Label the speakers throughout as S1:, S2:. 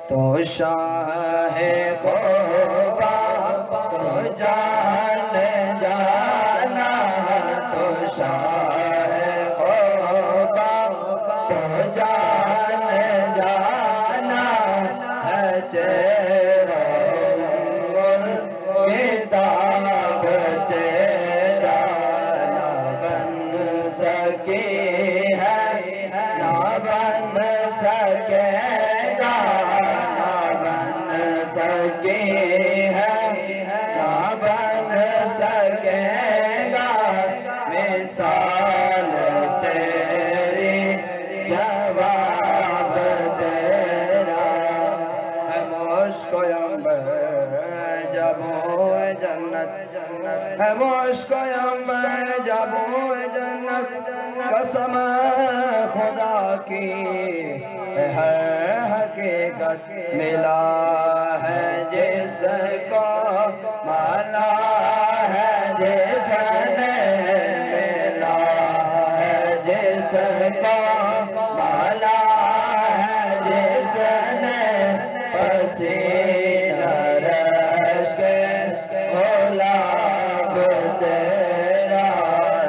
S1: तो शाह ख़ुदा तो जान जाना, तो शाह ख़ुदा तो जान जाना है। चेहरा किताब तेरा ना बन सके है, ना बन सकेगा, ना बन सके है, ना बन सकेगा। मिसाल तेरी जवाब तेरा है। मुश्क अंबर जबो जन्नत है, मुश्क अंबर जबो जन्नत। कसम खुदा की है हकीकत मिला है जिसको माला है, जिसने मिला है जिसको माला है, जिसने पसीना रश गुलाब तेरा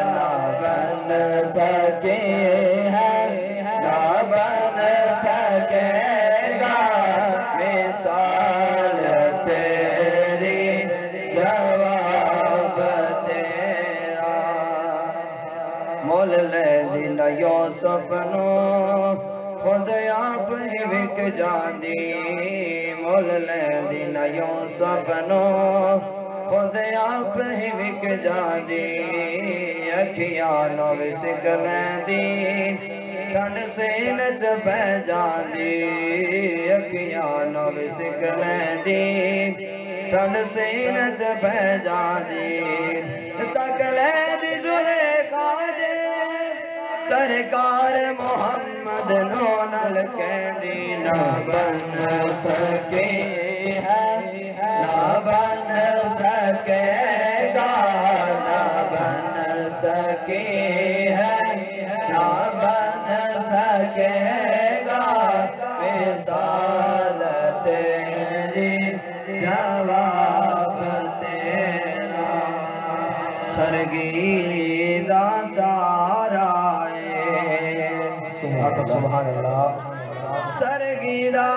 S1: ना बन सके है, ना बन सकेगा। मिसाल तेरी जवाब तेरा। मोल ले दिन यूसुफ नो खुद आप ही विक जांदी, मोल ले दिन यूसुफ नो खुद आप ही विक जांदी। अखियां नो विसक लैंदी ठंड सीन च बह जांदी, अखियां नो विसक लैंदी ठंड सीन च बह जांदी। तक लैंदी जुलेखा जे सरकार मोहम्मद नो नल कहंदी, ना बन सके है, ना बन सकेगा, ना बन सके है, ना बन सकेगा। मिसाल तेरी जवाब तेरा। सरगीदा तारा सुभान अल्लाह। सरगीदा